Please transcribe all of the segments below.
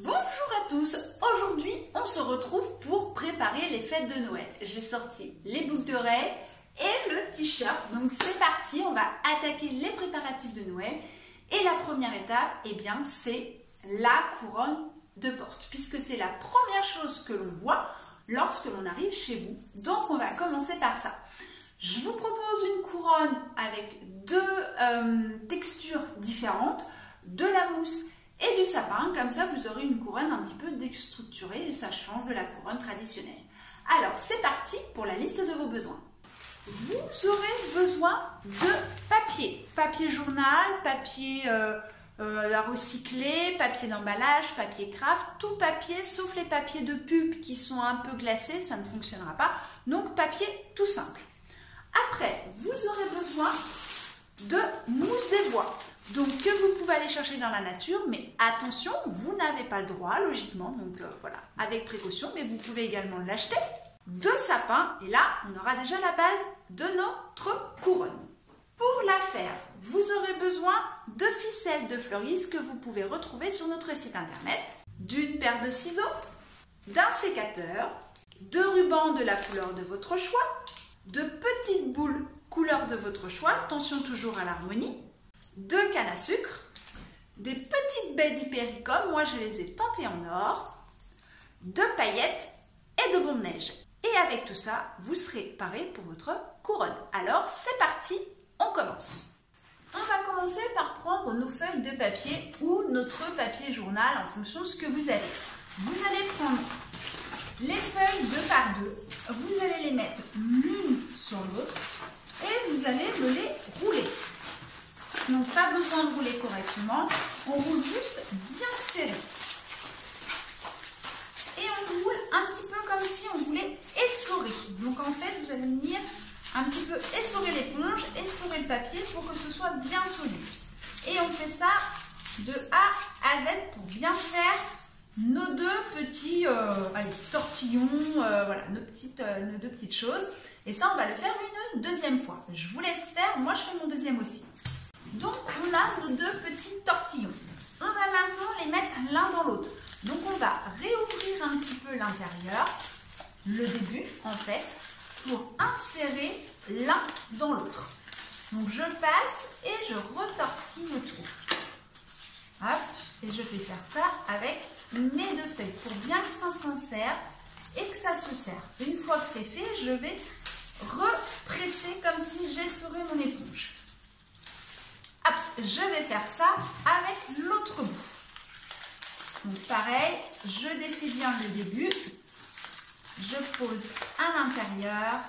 Bonjour à tous, aujourd'hui on se retrouve pour préparer les fêtes de Noël. J'ai sorti les boucles d'oreilles et le t-shirt, donc c'est parti, on va attaquer les préparatifs de Noël. Et la première étape, eh bien c'est la couronne de porte, puisque c'est la première chose que l'on voit lorsque l'on arrive chez vous. Donc on va commencer par ça. Je vous propose une couronne avec deux textures différentes, de la mousse et du sapin. Comme ça, vous aurez une couronne un petit peu déstructurée et ça change de la couronne traditionnelle. Alors, c'est parti pour la liste de vos besoins. Vous aurez besoin de papier. Papier journal, papier à recycler, papier d'emballage, papier craft, tout papier sauf les papiers de pub qui sont un peu glacés, ça ne fonctionnera pas. Donc, papier tout simple. Après, vous aurez besoin de mousse des bois. Donc, que vous pouvez aller chercher dans la nature, mais attention, vous n'avez pas le droit, logiquement, donc voilà, avec précaution, mais vous pouvez également l'acheter. De sapin, et là, on aura déjà la base de notre couronne. Pour la faire, vous aurez besoin de ficelles de fleuriste que vous pouvez retrouver sur notre site internet, d'une paire de ciseaux, d'un sécateur, de rubans de la couleur de votre choix, de petites boules couleur de votre choix, attention toujours à l'harmonie, de canne à sucre, des petites baies d'hypericum, moi je les ai teintées en or, de paillettes et de bombes de neige. Et avec tout ça, vous serez paré pour votre couronne. Alors c'est parti, on commence. On va commencer par prendre nos feuilles de papier ou notre papier journal en fonction de ce que vous avez. Vous allez prendre les feuilles deux par deux, vous allez les mettre l'une sur l'autre et vous allez me les rouler. Donc pas besoin de rouler correctement, on roule juste bien serré. Et on roule un petit peu comme si on voulait essorer. Donc en fait vous allez venir un petit peu essorer l'éponge, essorer le papier pour que ce soit bien solide. Et on fait ça de A à Z pour bien faire nos deux petits tortillons, voilà, nos deux petites choses. Et ça on va le faire une deuxième fois. Je vous laisse faire, moi je fais mon deuxième aussi. Donc on a nos deux petits tortillons. On va maintenant les mettre l'un dans l'autre. Donc on va réouvrir un petit peu l'intérieur, le début en fait, pour insérer l'un dans l'autre. Donc je passe et je retortille le trou. Hop, et je vais faire ça avec mes deux feuilles pour bien que ça s'insère et que ça se serre. Une fois que c'est fait, je vais represser comme si j'essorais mon éponge. Hop, je vais faire ça avec l'autre bout. Donc pareil, je défais bien le début, je pose à l'intérieur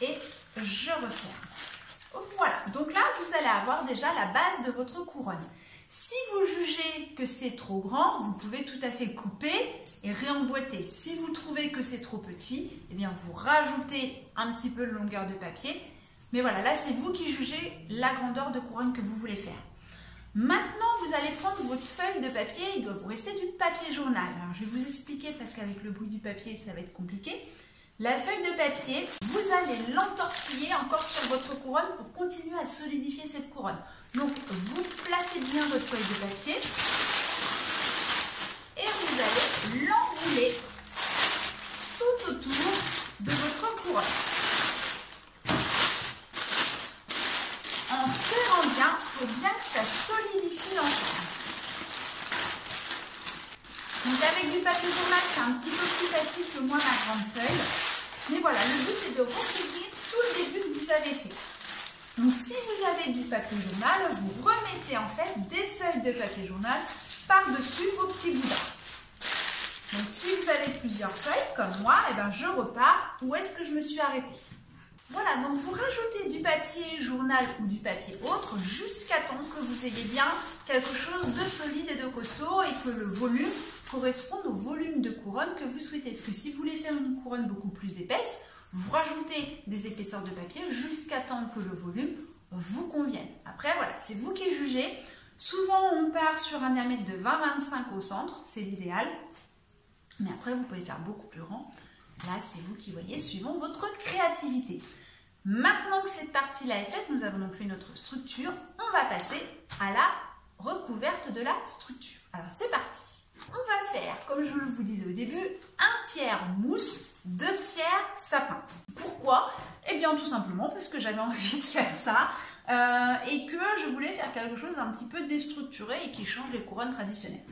et je referme. Voilà, donc là vous allez avoir déjà la base de votre couronne. Si vous jugez que c'est trop grand, vous pouvez tout à fait couper et réemboîter. Si vous trouvez que c'est trop petit, eh bien vous rajoutez un petit peu de longueur de papier. Mais voilà, là c'est vous qui jugez la grandeur de couronne que vous voulez faire. Maintenant, vous allez prendre votre feuille de papier, il doit vous rester du papier journal. Alors je vais vous expliquer parce qu'avec le bruit du papier, ça va être compliqué. La feuille de papier, vous allez l'entortiller encore sur votre couronne pour continuer à solidifier cette couronne. Donc, vous placez bien votre feuille de papier et vous allez l'enrouler tout autour de votre couronne. En serrant bien, il faut bien que ça solidifie l'ensemble. Donc avec du papier journal, c'est un petit peu plus facile que moi ma grande feuille. Mais voilà, le but c'est de recouvrir tout le début que vous avez fait. Donc si vous avez du papier journal, vous remettez en fait des feuilles de papier journal par-dessus vos petits boudins. Donc si vous avez plusieurs feuilles, comme moi, eh ben, je repars où est-ce que je me suis arrêtée. Voilà, donc vous rajoutez du papier journal ou du papier autre jusqu'à temps que vous ayez bien quelque chose de solide et de costaud et que le volume corresponde au volume de couronne que vous souhaitez. Parce que si vous voulez faire une couronne beaucoup plus épaisse, vous rajoutez des épaisseurs de papier jusqu'à temps que le volume vous convienne. Après, voilà, c'est vous qui jugez. Souvent, on part sur un diamètre de 20-25 au centre, c'est l'idéal. Mais après, vous pouvez faire beaucoup plus grand. Là, c'est vous qui voyez, suivant votre créativité. Maintenant que cette partie-là est faite, nous avons donc fait notre structure. On va passer à la recouverte de la structure. Alors, c'est parti. comme je vous disais au début, 1/3 mousse, 2/3 sapin. Pourquoi? Eh bien tout simplement parce que j'avais envie de faire ça et que je voulais faire quelque chose d'un petit peu déstructuré et qui change les couronnes traditionnelles.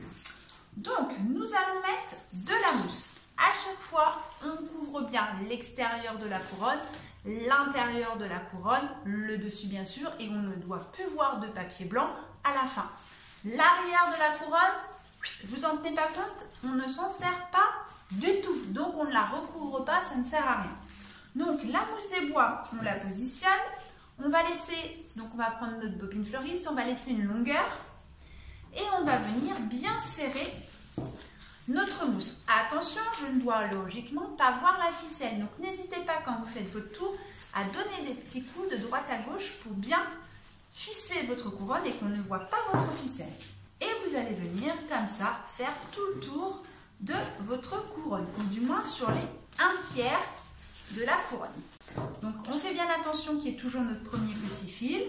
Donc nous allons mettre de la mousse. À chaque fois, on couvre bien l'extérieur de la couronne, l'intérieur de la couronne, le dessus bien sûr, et on ne doit plus voir de papier blanc à la fin. L'arrière de la couronne, vous en tenez pas compte, on ne s'en sert pas du tout. Donc on ne la recouvre pas, ça ne sert à rien. Donc la mousse des bois, on la positionne. On va laisser, donc on va prendre notre bobine fleuriste, on va laisser une longueur et on va venir bien serrer notre mousse. Attention, je ne dois logiquement pas voir la ficelle. Donc n'hésitez pas quand vous faites votre tour à donner des petits coups de droite à gauche pour bien ficeler votre couronne et qu'on ne voit pas votre ficelle. Et vous allez venir comme ça faire tout le tour de votre couronne, ou du moins sur les 1/3 de la couronne. Donc on fait bien attention qu'il y ait toujours notre premier petit fil.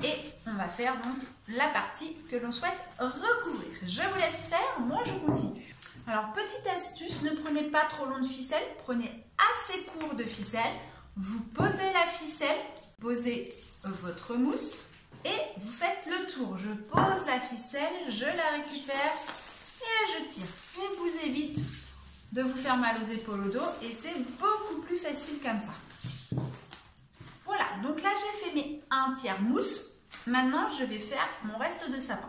Et on va faire donc la partie que l'on souhaite recouvrir. Je vous laisse faire, moi je continue. Alors petite astuce, ne prenez pas trop long de ficelle, prenez assez court de ficelle. Vous posez la ficelle, posez votre mousse et vous faites le tour. Je pose la ficelle, je la récupère et je tire. Ça vous évite de vous faire mal aux épaules, au dos et c'est beaucoup plus facile comme ça. Voilà, donc là j'ai fait mes 1/3 mousse. Maintenant je vais faire mon reste de sapin.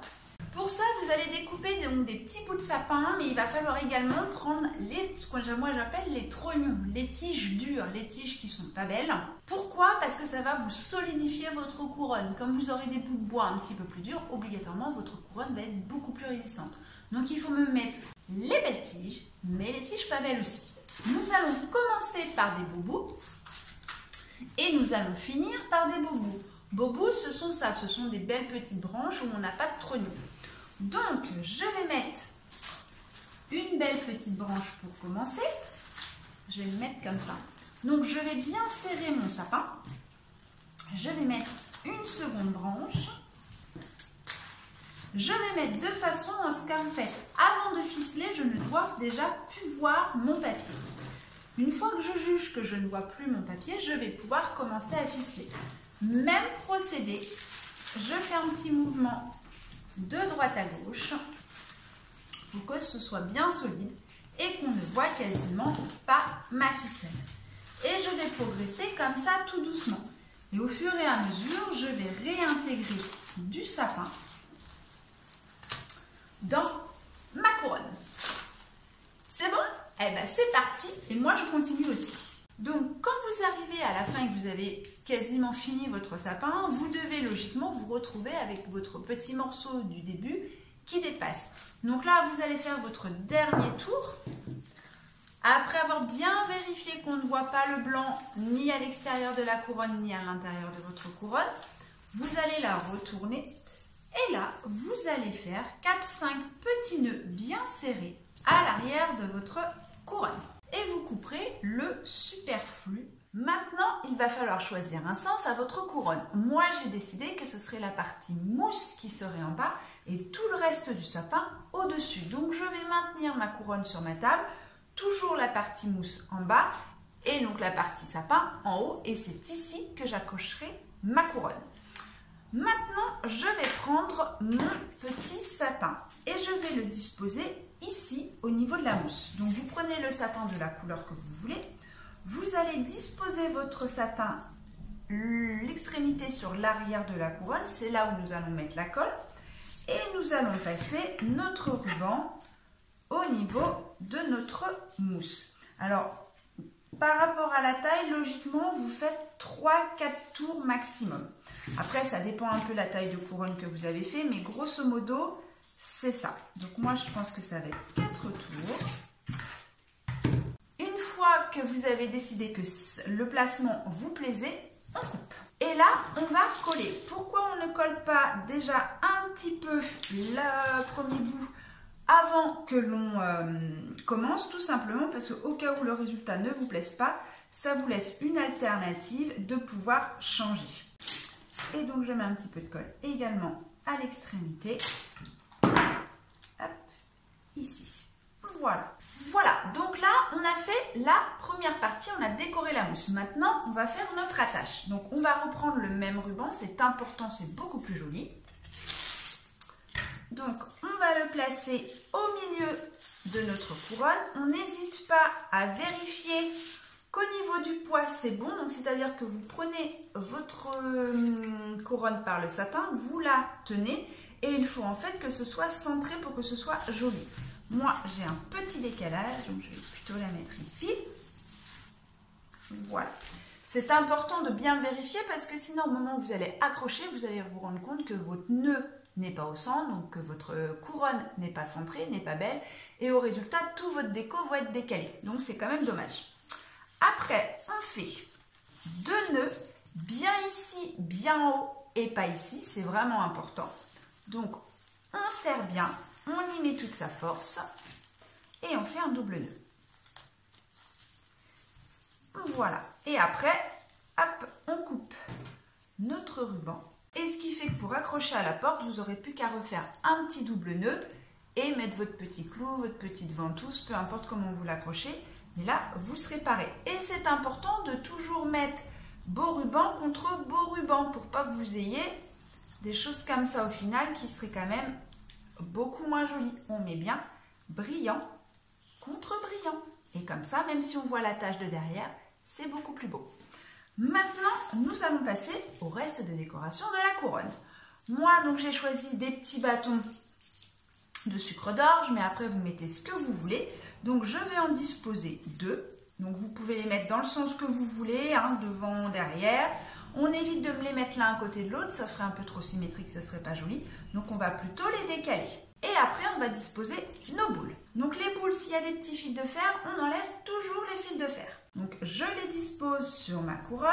Pour ça vous allez découper donc des petits bouts de sapin, mais il va falloir également prendre ce que moi j'appelle les trognons, les tiges dures, les tiges qui sont pas belles. Pourquoi? Parce que ça va vous solidifier votre couronne. Comme vous aurez des bouts de bois un petit peu plus durs, obligatoirement votre couronne va être beaucoup plus résistante. Donc il faut me mettre les belles tiges, mais les tiges pas belles aussi. Nous allons commencer par des beaux bouts et nous allons finir par des beaux bouts. Beaux bouts, ce sont ça, ce sont des belles petites branches où on n'a pas de trognons. Donc, je vais mettre une belle petite branche pour commencer. Je vais le mettre comme ça. Donc, je vais bien serrer mon sapin. Je vais mettre une seconde branche. Je vais mettre de façon à ce qu'en fait, avant de ficeler, je ne dois déjà plus voir mon papier. Une fois que je juge que je ne vois plus mon papier, je vais pouvoir commencer à ficeler. Même procédé, je fais un petit mouvement de droite à gauche pour que ce soit bien solide et qu'on ne voit quasiment pas ma ficelle. Et je vais progresser comme ça tout doucement. Et au fur et à mesure, je vais réintégrer du sapin dans ma couronne. C'est bon? Eh bien c'est parti et moi je continue aussi. Donc quand vous arrivez à la fin et que vous avez quasiment fini votre sapin, vous devez logiquement vous retrouver avec votre petit morceau du début qui dépasse. Donc là vous allez faire votre dernier tour. Après avoir bien vérifié qu'on ne voit pas le blanc ni à l'extérieur de la couronne ni à l'intérieur de votre couronne, vous allez la retourner et là vous allez faire 4-5 petits nœuds bien serrés à l'arrière de votre couronne. Et vous couperez le superflu. Maintenant, il va falloir choisir un sens à votre couronne. Moi, j'ai décidé que ce serait la partie mousse qui serait en bas et tout le reste du sapin au-dessus. Donc, je vais maintenir ma couronne sur ma table, toujours la partie mousse en bas et donc la partie sapin en haut. Et c'est ici que j'accrocherai ma couronne. Maintenant, je vais prendre mon petit sapin et je vais le disposer ici au niveau de la mousse. Donc vous prenez le sapin de la couleur que vous voulez, vous allez disposer votre sapin, l'extrémité sur l'arrière de la couronne, c'est là où nous allons mettre la colle et nous allons passer notre ruban au niveau de notre mousse. Alors par rapport à la taille, logiquement vous faites 3-4 tours maximum. Après ça dépend un peu de la taille de couronne que vous avez fait, mais grosso modo c'est ça. Donc moi je pense que ça va être 4 tours. Une fois que vous avez décidé que le placement vous plaisait, on coupe. Et là on va coller. Pourquoi on ne colle pas déjà un petit peu le premier bout avant que l'on commence? Tout simplement parce qu'au cas où le résultat ne vous plaise pas, ça vous laisse une alternative de pouvoir changer. Et donc je mets un petit peu de colle également à l'extrémité. Voilà. Voilà, donc là, on a fait la première partie, on a décoré la mousse. Maintenant, on va faire notre attache. Donc, on va reprendre le même ruban, c'est important, c'est beaucoup plus joli. Donc, on va le placer au milieu de notre couronne. On n'hésite pas à vérifier qu'au niveau du poids, c'est bon. Donc, c'est-à-dire que vous prenez votre couronne par le satin, vous la tenez et il faut en fait que ce soit centré pour que ce soit joli. Moi, j'ai un petit décalage, donc je vais plutôt la mettre ici. Voilà. C'est important de bien vérifier parce que sinon, au moment où vous allez accrocher, vous allez vous rendre compte que votre nœud n'est pas au centre, donc que votre couronne n'est pas centrée, n'est pas belle. Et au résultat, tout votre déco va être décalé. Donc, c'est quand même dommage. Après, on fait 2 nœuds, bien ici, bien en haut et pas ici. C'est vraiment important. Donc, on serre bien. On y met toute sa force et on fait un double nœud. Voilà. Et après, hop, on coupe notre ruban. Et ce qui fait que pour accrocher à la porte, vous n'aurez plus qu'à refaire un petit double nœud et mettre votre petit clou, votre petite ventouse, peu importe comment vous l'accrochez. Mais là, vous serez paré. Et c'est important de toujours mettre beau ruban contre beau ruban pour pas que vous ayez des choses comme ça au final qui seraient quand même beaucoup moins joli. On met bien brillant contre brillant. Et comme ça, même si on voit la tache de derrière, c'est beaucoup plus beau. Maintenant, nous allons passer au reste de décoration de la couronne. Moi, donc, j'ai choisi des petits bâtons de sucre d'orge, mais après, vous mettez ce que vous voulez. Donc, je vais en disposer 2. Donc, vous pouvez les mettre dans le sens que vous voulez, hein, devant, derrière. On évite de me les mettre l'un à côté de l'autre, ça ferait un peu trop symétrique, ça serait pas joli. Donc on va plutôt les décaler. Et après, on va disposer nos boules. Donc les boules, s'il y a des petits fils de fer, on enlève toujours les fils de fer. Donc je les dispose sur ma couronne.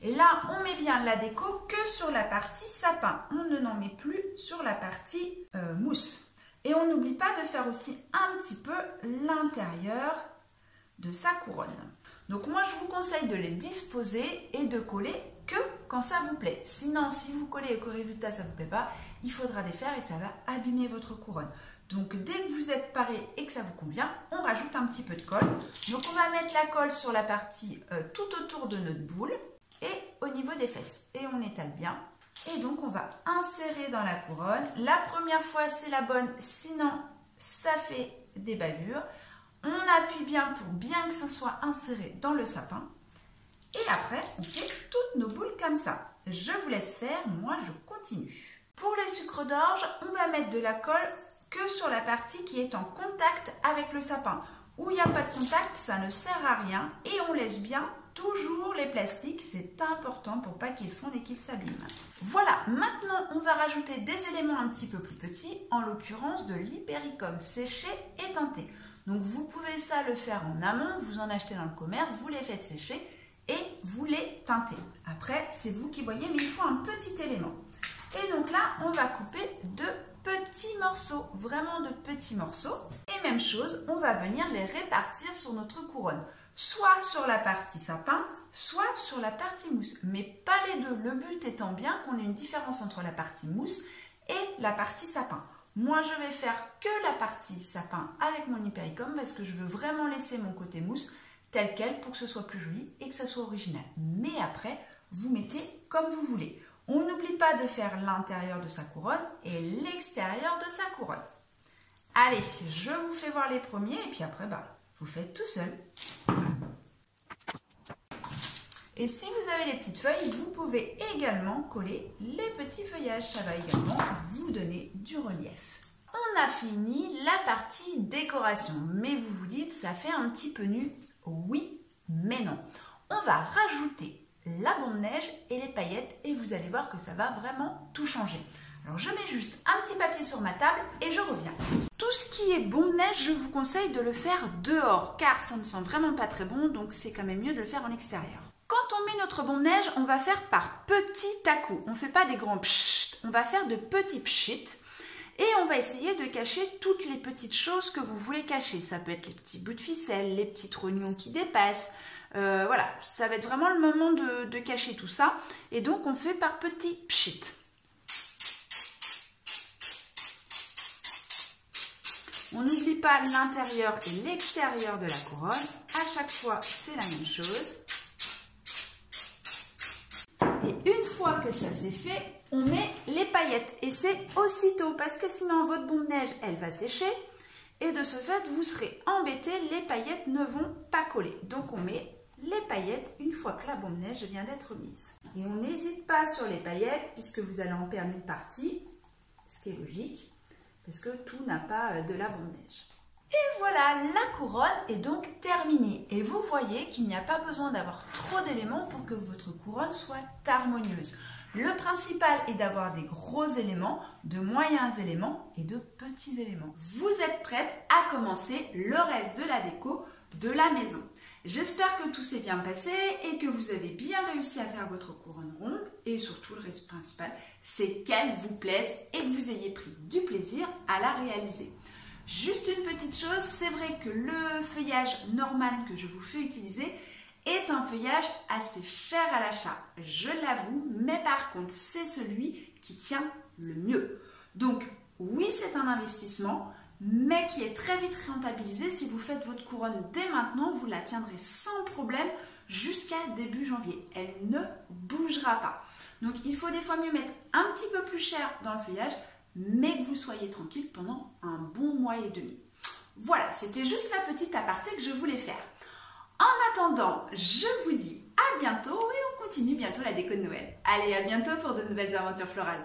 Et là, on met bien la déco que sur la partie sapin. On ne n'en met plus sur la partie mousse. Et on n'oublie pas de faire aussi un petit peu l'intérieur de sa couronne. Donc moi, je vous conseille de les disposer et de coller que quand ça vous plaît. Sinon, si vous collez et qu'au résultat ça ne vous plaît pas, il faudra défaire et ça va abîmer votre couronne. Donc dès que vous êtes paré et que ça vous convient, on rajoute un petit peu de colle. Donc on va mettre la colle sur la partie tout autour de notre boule et au niveau des fesses. Et on étale bien. Et donc on va insérer dans la couronne. La première fois, c'est la bonne, sinon ça fait des bavures. On appuie bien pour bien que ça soit inséré dans le sapin. Et après, on fait toutes nos boules comme ça. Je vous laisse faire, moi je continue. Pour les sucres d'orge, on va mettre de la colle que sur la partie qui est en contact avec le sapin. Où il n'y a pas de contact, ça ne sert à rien. Et on laisse bien toujours les plastiques, c'est important pour pas qu'ils fondent et qu'ils s'abîment. Voilà, maintenant on va rajouter des éléments un petit peu plus petits, en l'occurrence de l'hypericum séché et teinté. Donc vous pouvez ça le faire en amont, vous en achetez dans le commerce, vous les faites sécher et vous les teintez. Après, c'est vous qui voyez, mais il faut un petit élément. Et donc là, on va couper de petits morceaux, vraiment de petits morceaux. Et même chose, on va venir les répartir sur notre couronne. Soit sur la partie sapin, soit sur la partie mousse. Mais pas les deux. Le but étant bien qu'on ait une différence entre la partie mousse et la partie sapin. Moi, je vais faire que la partie sapin avec mon hypericum parce que je veux vraiment laisser mon côté mousse tel quel pour que ce soit plus joli et que ça soit original. Mais après, vous mettez comme vous voulez. On n'oublie pas de faire l'intérieur de sa couronne et l'extérieur de sa couronne. Allez, je vous fais voir les premiers et puis après, vous faites tout seul. Et si vous avez les petites feuilles, vous pouvez également coller les petits feuillages. Ça va également vous donner du relief. On a fini la partie décoration. Mais vous vous dites, ça fait un petit peu nu. Oui, mais non. On va rajouter la bombe neige et les paillettes et vous allez voir que ça va vraiment tout changer. Alors je mets juste un petit papier sur ma table et je reviens. Tout ce qui est bombe neige, je vous conseille de le faire dehors car ça ne sent vraiment pas très bon, donc c'est quand même mieux de le faire en extérieur. Quand on met notre bombe neige, on va faire par petits à-coups. On ne fait pas des grands pchit, on va faire de petits pchit. Et on va essayer de cacher toutes les petites choses que vous voulez cacher. Ça peut être les petits bouts de ficelle, les petits trognons qui dépassent. Voilà, ça va être vraiment le moment de cacher tout ça. Et donc, on fait par petits pchit. On n'oublie pas l'intérieur et l'extérieur de la couronne. À chaque fois, c'est la même chose. Et une fois que ça c'est fait, on met les paillettes. Et c'est aussitôt parce que sinon votre bombe neige, elle va sécher. Et de ce fait, vous serez embêté, les paillettes ne vont pas coller. Donc on met les paillettes une fois que la bombe neige vient d'être mise. Et on n'hésite pas sur les paillettes puisque vous allez en perdre une partie, ce qui est logique, parce que tout n'a pas de la bombe neige. Et voilà, la couronne est donc terminée. Et vous voyez qu'il n'y a pas besoin d'avoir trop d'éléments pour que votre couronne soit harmonieuse. Le principal est d'avoir des gros éléments, de moyens éléments et de petits éléments. Vous êtes prête à commencer le reste de la déco de la maison. J'espère que tout s'est bien passé et que vous avez bien réussi à faire votre couronne ronde. Et surtout, le reste principal, c'est qu'elle vous plaise et que vous ayez pris du plaisir à la réaliser. Juste une petite chose, c'est vrai que le feuillage Norman que je vous fais utiliser est un feuillage assez cher à l'achat, je l'avoue, mais par contre, c'est celui qui tient le mieux. Donc, oui, c'est un investissement, mais qui est très vite rentabilisé. Si vous faites votre couronne dès maintenant, vous la tiendrez sans problème jusqu'à début janvier. Elle ne bougera pas. Donc, il faut des fois mieux mettre un petit peu plus cher dans le feuillage, mais que vous soyez tranquille pendant un bon mois et demi. Voilà, c'était juste la petite aparté que je voulais faire. En attendant, je vous dis à bientôt et on continue bientôt la déco de Noël. Allez, à bientôt pour de nouvelles aventures florales.